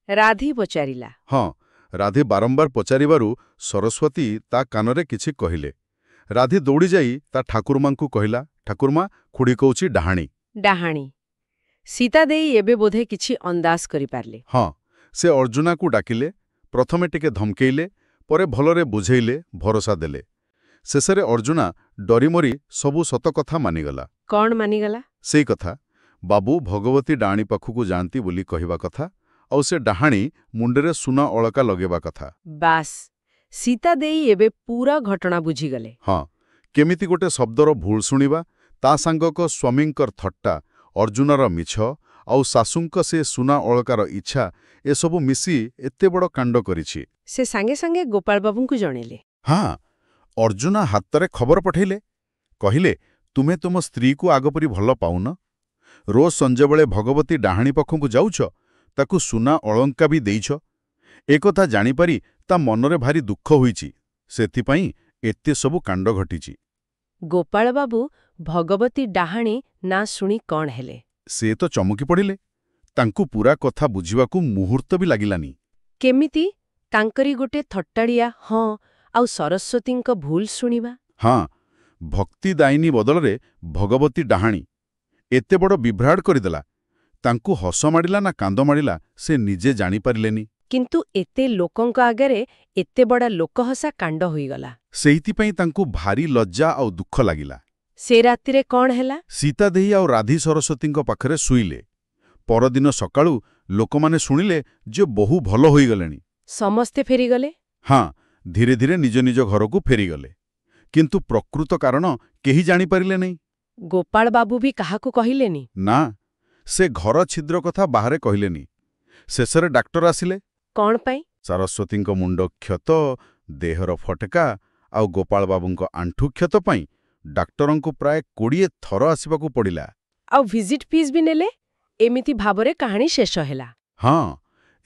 ରାଧି ପଚାରିଲା। ହଁ, ରାଧି ବାରମ୍ବାର ପଚାରିବାରୁ ସରସ୍ୱତୀ ତା କାନରେ କିଛି କହିଲେ। ରାଧି ଦୌଡ଼ିଯାଇ ତା ଠାକୁରମାଙ୍କୁ କହିଲା, ଠାକୁରମା, ଖୁଡ଼ି କହୁଛି ଡାହାଣୀ। ଡାହାଣୀ। ସୀତା ଦେଇ ଏବେ ବୋଧେ କିଛି ଅନ୍ଦାଜ କରିପାରିଲେ। ହଁ, ସେ ଅର୍ଜୁନାକୁ ଡାକିଲେ। ପ୍ରଥମେ ଟିକେ ଧମକେଇଲେ, ପରେ ଭଲରେ ବୁଝେଇଲେ, ଭରସା ଦେଲେ। ଶେଷରେ ଅର୍ଜୁନା ଡରିମରି ସବୁ ସତ କଥା ମାନିଗଲା। କଣ ମାନିଗଲା? ସେଇ କଥା, ବାବୁ ଭଗବତୀ ଡାହାଣୀ ପାଖକୁ ଯାଆନ୍ତି ବୋଲି କହିବା କଥା, ଆଉ ସେ ଡାହାଣୀ ମୁଣ୍ଡରେ ସୁନା ଅଳକା ଲଗେଇବା କଥା। ବାସ୍, ସୀତା ଦେଇ ଏବେ ପୁରା ଘଟଣା ବୁଝିଗଲେ। ହଁ, କେମିତି ଗୋଟେ ଶବ୍ଦର ଭୁଲ ଶୁଣିବା, ତା ସାଙ୍ଗକ ସ୍ୱାମୀଙ୍କର ଥଟ୍ଟା, ଅର୍ଜୁନର ମିଛ, ଆଉ ଶାଶୁଙ୍କ ସେ ସୁନା ଅଳକାର ଇଚ୍ଛା, ଏସବୁ ମିଶି ଏତେ ବଡ଼ କାଣ୍ଡ କରିଛି। ସେ ସାଙ୍ଗେ ସାଙ୍ଗେ ଗୋପାଳ ବାବୁଙ୍କୁ ଜଣେଇଲେ। ହଁ, ଅର୍ଜୁନ ହାତରେ ଖବର ପଠେଇଲେ। କହିଲେ, ତୁମେ ତୁମ ସ୍ତ୍ରୀକୁ ଆଗପରି ଭଲ ପାଉନ? ରୋଜ ସଞ୍ଜବେଳେ ଭଗବତୀ ଡାହାଣୀ ପାଖକୁ ଯାଉଛ, ତାକୁ ସୁନା ଅଳଙ୍କା ବି ଦେଇଛ। ଏକଥା ଜାଣିପାରି ତା ମନରେ ଭାରି ଦୁଃଖ ହୋଇଛି। ସେଥିପାଇଁ ଏତେ ସବୁ କାଣ୍ଡ ଘଟିଛି। ଗୋପାଳବାବୁ ଭଗବତୀ ଡାହାଣୀ ନା ଶୁଣି କଣ ହେଲେ? ସେ ତ ଚମକି ପଡ଼ିଲେ। ତାଙ୍କୁ ପୁରା କଥା ବୁଝିବାକୁ ମୁହୂର୍ତ୍ତ ବି ଲାଗିଲାନି। କେମିତି ତାଙ୍କରି ଗୋଟେ ଥଟ୍ଟାଳିଆ ହଁ ଆଉ ସରସ୍ୱତୀଙ୍କ ଭୁଲ ଶୁଣିବା? ହଁ, ଭକ୍ତିଦାୟିନୀ ବଦଳରେ ଭଗବତୀ ଡାହାଣୀ ଏତେ ବଡ଼ ବିଭ୍ରାଟ କରିଦେଲା। ତାଙ୍କୁ ହସ ମାଡ଼ିଲା ନା କାନ୍ଦ ମାଡ଼ିଲା ସେ ନିଜେ ଜାଣିପାରିଲେନି। କିନ୍ତୁ ଏତେ ଲୋକଙ୍କ ଆଗରେ ଏତେ ବଡ଼ ଲୋକହସା କାଣ୍ଡ ହୋଇଗଲା। ସେଇଥିପାଇଁ ତାଙ୍କୁ ଭାରି ଲଜ୍ଜା ଆଉ ଦୁଃଖ ଲାଗିଲା। ସେ ରାତିରେ କଣ ହେଲା? ସୀତା ଦେଈ ଆଉ ରାଧୀ ସରସ୍ୱତୀଙ୍କ ପାଖରେ ଶୋଇଲେ। ପରଦିନ ସକାଳୁ ଲୋକମାନେ ଶୁଣିଲେ ଯେ ବୋହୂ ଭଲ ହୋଇଗଲେଣି। ସମସ୍ତେ ଫେରିଗଲେ? ହଁ, ଧୀରେ ଧୀରେ ନିଜ ନିଜ ଘରକୁ ଫେରିଗଲେ। କିନ୍ତୁ ପ୍ରକୃତ କାରଣ କେହି ଜାଣିପାରିଲେ ନାହିଁ। ଗୋପାଳ ବାବୁ ବି କାହାକୁ କହିଲେନି? ନା, ସେ ଘର ଛିଦ୍ର କଥା ବାହାରେ କହିଲେନି। ଶେଷରେ ଡାକ୍ତର ଆସିଲେ। କଣ ପାଇଁ? ସରସ୍ୱତୀଙ୍କ ମୁଣ୍ଡ କ୍ଷତ, ଦେହର ଫଟକା ଆଉ ଗୋପାଳ ବାବୁଙ୍କ ଆଣ୍ଠୁ କ୍ଷତ ପାଇଁ ଡାକ୍ତରଙ୍କୁ ପ୍ରାୟ 20 ଥର ଆସିବାକୁ ପଡ଼ିଲା। ଆଉ ଭିଜିଟ୍ ଫିସ୍ ବି ନେଲେ? ଏମିତି ଭାବରେ କାହାଣୀ ଶେଷ ହେଲା। ହଁ,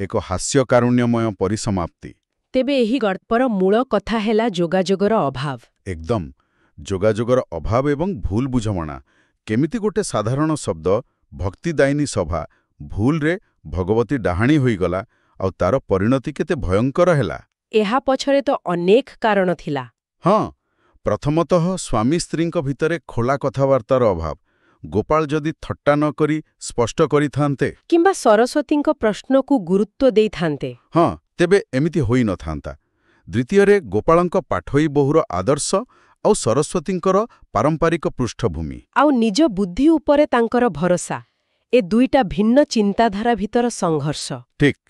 ଏକ ହାସ୍ୟକାରୁଣ୍ୟମୟ ପରିସମାପ୍ତି। ତେବେ ଏହି ଗଳ୍ପର ମୂଳ କଥା ହେଲା ଯୋଗାଯୋଗର ଅଭାବ। ଏକଦମ, ଯୋଗାଯୋଗର ଅଭାବ ଏବଂ ଭୁଲ ବୁଝାମଣା। କେମିତି ଗୋଟେ ସାଧାରଣ ଶବ୍ଦ ଭକ୍ତିଦାୟିନୀ ସଭା ଭୁଲରେ ଭଗବତୀ ଡାହାଣୀ ହୋଇଗଲା, ଆଉ ତାର ପରିଣତି କେତେ ଭୟଙ୍କର ହେଲା। ଏହା ପଛରେ ତ ଅନେକ କାରଣ ଥିଲା। ହଁ, ପ୍ରଥମତଃ ସ୍ୱାମୀ ସ୍ତ୍ରୀଙ୍କ ଭିତରେ ଖୋଲା କଥାବାର୍ତ୍ତାର ଅଭାବ। ଗୋପାଳ ଯଦି ଥଟ୍ଟା ନ କରି ସ୍ପଷ୍ଟ କରିଥାନ୍ତେ, କିମ୍ବା ସରସ୍ୱତୀଙ୍କ ପ୍ରଶ୍ନକୁ ଗୁରୁତ୍ୱ ଦେଇଥାନ୍ତେ, ହଁ, ତେବେ ଏମିତି ହୋଇନଥାନ୍ତା। ଦ୍ୱିତୀୟରେ ଗୋପାଳଙ୍କ ପାଠୋଇ ବୋହୂର ଆଦର୍ଶ ଆଉ ସରସ୍ୱତୀଙ୍କର ପାରମ୍ପରିକ ପୃଷ୍ଠଭୂମି। ଆଉ ନିଜ ବୁଦ୍ଧି ଉପରେ ତାଙ୍କର ଭରସା, ଏ ଦୁଇଟା ଭିନ୍ନ ଚିନ୍ତାଧାରା ଭିତର ସଂଘର୍ଷ। ଠିକ୍।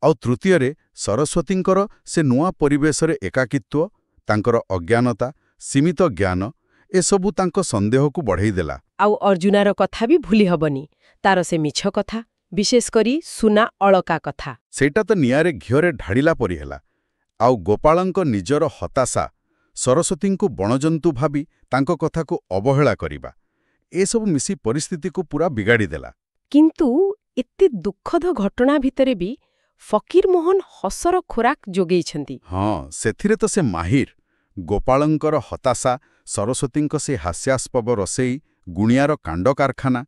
ଆଉ ତୃତୀୟରେ ସରସ୍ୱତୀଙ୍କର ସେ ନୂଆ ପରିବେଶରେ ଏକାକିତ୍ୱ, ତାଙ୍କର ଅଜ୍ଞାନତା, ସୀମିତ ଜ୍ଞାନ, ଏସବୁ ତାଙ୍କ ସନ୍ଦେହକୁ ବଢ଼େଇଦେଲା। ଆଉ ଅର୍ଜୁନାର କଥା ବି ଭୁଲି ହବନି। ତାର ସେ ମିଛ କଥା, ବିଶେଷ କରି ସୁନା ଅଳକା କଥା। ସେଇଟା ତ ନିଆଁରେ ଘିଅରେ ଢାଳିଲା ପରି ହେଲା। ଆଉ ଗୋପାଳଙ୍କ ନିଜର ହତାଶା, ସରସ୍ୱତୀଙ୍କୁ ବଣଜନ୍ତୁ ଭାବି ତାଙ୍କ କଥାକୁ ଅବହେଳା କରିବା, ଏସବୁ ମିଶି ପରିସ୍ଥିତିକୁ ପୁରା ବିଗାଡ଼ିଦେଲା। କିନ୍ତୁ ଏତେ ଦୁଃଖଦ ଘଟଣା ଭିତରେ ବି ଫକୀରମୋହନ ହସର ଖୋରାକ ଯୋଗେଇଛନ୍ତି। ହଁ, ସେଥିରେ ତ ସେ ମାହିର। ଗୋପାଳଙ୍କର ହତାଶା, ସରସ୍ୱତୀଙ୍କ ସେ ହାସ୍ୟାସ୍ପଦ ରସେଇ, ଗୁଣିଆର କାଣ୍ଡ କାରଖାନା,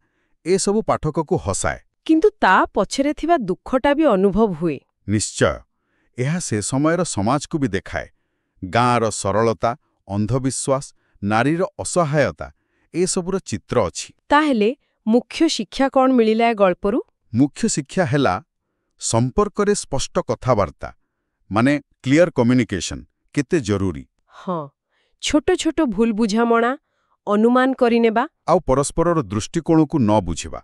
ଏସବୁ ପାଠକକୁ ହସାଏ। କିନ୍ତୁ ତା ପଛରେ ଥିବା ଦୁଃଖଟା ବି ଅନୁଭବ ହୁଏ। ନିଶ୍ଚୟ, ଏହା ସେ ସମୟର ସମାଜକୁ ବି ଦେଖାଏ। ଗାଁର ସରଳତା, ଅନ୍ଧବିଶ୍ୱାସ, ନାରୀର ଅସହାୟତା, ଏସବୁର ଚିତ୍ର ଅଛି। ତାହେଲେ ମୁଖ୍ୟ ଶିକ୍ଷା କଣ ମିଳିଲା ଏ ଗଳ୍ପରୁ? ମୁଖ୍ୟ ଶିକ୍ଷା ହେଲା ସମ୍ପର୍କରେ ସ୍ପଷ୍ଟ କଥାବାର୍ତ୍ତା, ମାନେ କ୍ଲିୟର କମ୍ୟୁନିକେସନ କେତେ ଜରୁରୀ। ହଁ, ଛୋଟ ଛୋଟ ଭୁଲ ବୁଝାମଣା, ଅନୁମାନ କରିନେବା, ଆଉ ପରସ୍ପରର ଦୃଷ୍ଟିକୋଣକୁ ନ ବୁଝିବା,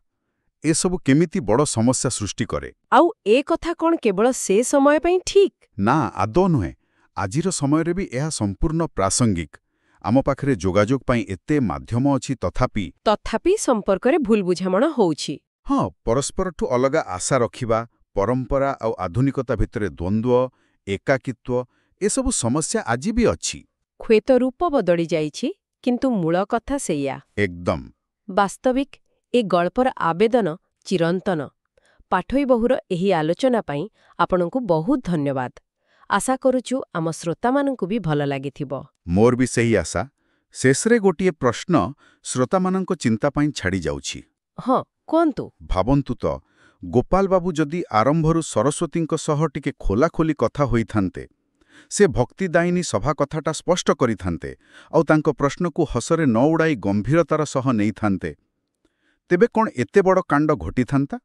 ଏସବୁ କେମିତି ବଡ଼ ସମସ୍ୟା ସୃଷ୍ଟି କରେ। ଆଉ ଏ କଥା କଣ କେବଳ ସେ ସମୟ ପାଇଁ ଠିକ୍? ନା, ଆଦୌ ନୁହେଁ। ଆଜିର ସମୟରେ ବି ଏହା ସମ୍ପୂର୍ଣ୍ଣ ପ୍ରାସଙ୍ଗିକ। ଆମ ପାଖରେ ଯୋଗାଯୋଗ ପାଇଁ ଏତେ ମାଧ୍ୟମ ଅଛି, ତଥାପି ସମ୍ପର୍କରେ ଭୁଲ ବୁଝାମଣା ହଉଛି। ହଁ, ପରସ୍ପରଠୁ ଅଲଗା ଆଶା ରଖିବା, ପରମ୍ପରା ଆଉ ଆଧୁନିକତା ଭିତରେ ଦ୍ୱନ୍ଦ୍ୱ, ଏକାକିତ୍ୱ, ଏସବୁ ସମସ୍ୟା ଆଜି ବି ଅଛି। ହୁଏତ ରୂପ ବଦଳି ଯାଇଛି, କିନ୍ତୁ ମୂଳ କଥା ସେଇଆ। ଏକଦମ। ବାସ୍ତବିକ ଏ ଗଳ୍ପର ଆବେଦନ ଚିରନ୍ତନ। ପାଠୋଇ ବୋହୂର ଏହି ଆଲୋଚନା ପାଇଁ ଆପଣଙ୍କୁ ବହୁତ ଧନ୍ୟବାଦ। ଆଶା କରୁଛୁ ଆମ ଶ୍ରୋତାମାନଙ୍କୁ ବି ଭଲ ଲାଗିଥିବ। ମୋର ବି ସେହି ଆଶା। ଶେଷରେ ଗୋଟିଏ ପ୍ରଶ୍ନ ଶ୍ରୋତାମାନଙ୍କ ଚିନ୍ତା ପାଇଁ ଛାଡ଼ି ଯାଉଛି। ହଁ, କୁହନ୍ତୁ। ଭାବନ୍ତୁ ତ, ଗୋପାଳ ବାବୁ ଯଦି ଆରମ୍ଭରୁ ସରସ୍ୱତୀଙ୍କ ସହ ଟିକେ ଖୋଲାଖୋଲି କଥା ହୋଇଥାନ୍ତେ, ସେ ଭକ୍ତିଦାୟିନୀ ସଭା କଥାଟା ସ୍ପଷ୍ଟ କରିଥାନ୍ତେ, ଆଉ ତାଙ୍କ ପ୍ରଶ୍ନକୁ ହସରେ ନ ଉଡ଼ାଇ ଗମ୍ଭୀରତାର ସହ ନେଇଥାନ୍ତେ, ତେବେ କ'ଣ ଏତେ ବଡ଼ କାଣ୍ଡ ଘଟିଥାନ୍ତା?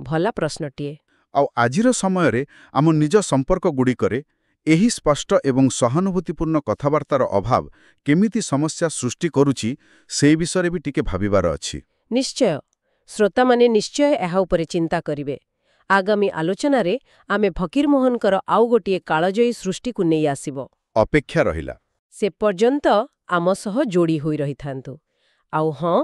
ଭଲ ପ୍ରଶ୍ନଟିଏ। ଆଉ ଆଜିର ସମୟରେ ଆମ ନିଜ ସମ୍ପର୍କଗୁଡ଼ିକରେ ଏହି ସ୍ପଷ୍ଟ ଏବଂ ସହାନୁଭୂତିପୂର୍ଣ୍ଣ କଥାବାର୍ତ୍ତାର ଅଭାବ କେମିତି ସମସ୍ୟା ସୃଷ୍ଟି କରୁଛି, ସେହି ବିଷୟରେ ବି ଟିକେ ଭାବିବାର ଅଛି। ନିଶ୍ଚୟ। ଶ୍ରୋତାମାନେ ନିଶ୍ଚୟ ଏହା ଉପରେ ଚିନ୍ତା କରିବେ। ଆଗାମୀ ଆଲୋଚନାରେ ଆମେ ଫକୀରମୋହନଙ୍କର ଆଉ ଗୋଟିଏ କାଳଜୟୀ ସୃଷ୍ଟିକୁ ନେଇ ଆସିବ। ଅପେକ୍ଷା ରହିଲା। ସେ ପର୍ଯ୍ୟନ୍ତ ଆମ ସହ ଯୋଡ଼ି ହୋଇ ରହିଥାନ୍ତୁ। ଆଉ ହଁ,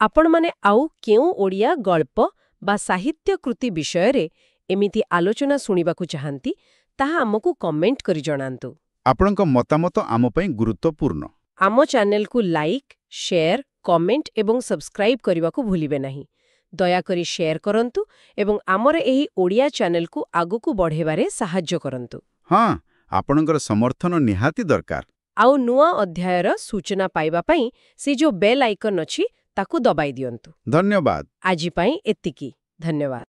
ଆପଣମାନେ ଆଉ କେଉଁ ଓଡ଼ିଆ ଗଳ୍ପ ବା ସାହିତ୍ୟ କୃତି ବିଷୟରେ ଏମିତି ଆଲୋଚନା ଶୁଣିବାକୁ ଚାହାନ୍ତି, ତାହା ଆମକୁ କମେଣ୍ଟ କରି ଜଣାନ୍ତୁ। ଆପଣଙ୍କ ମତାମତ ଆମ ପାଇଁ ଗୁରୁତ୍ୱପୂର୍ଣ୍ଣ। ଆମ ଚ୍ୟାନେଲକୁ ଲାଇକ୍, ଶେୟାର, କମେଣ୍ଟ ଏବଂ ସବସ୍କ୍ରାଇବ୍ କରିବାକୁ ଭୁଲିବେ ନାହିଁ। ଦୟାକରି ଶେୟାର କରନ୍ତୁ ଏବଂ ଆମର ଏହି ଓଡ଼ିଆ ଚ୍ୟାନେଲକୁ ଆଗକୁ ବଢ଼ାଇବାରେ ସାହାଯ୍ୟ କରନ୍ତୁ। ହଁ, ଆପଣଙ୍କର ସମର୍ଥନ ନିହାତି ଦରକାର। ଆଉ ନୂଆ ଅଧ୍ୟାୟର ସୂଚନା ପାଇବା ପାଇଁ ସେ ଯୋଉ ବେଲ୍ ଆଇକନ୍ ଅଛି ତାକୁ ଦବାଇ ଦିଅନ୍ତୁ। ଧନ୍ୟବାଦ। ଆଜି ପାଇଁ ଏତିକି। ଧନ୍ୟବାଦ।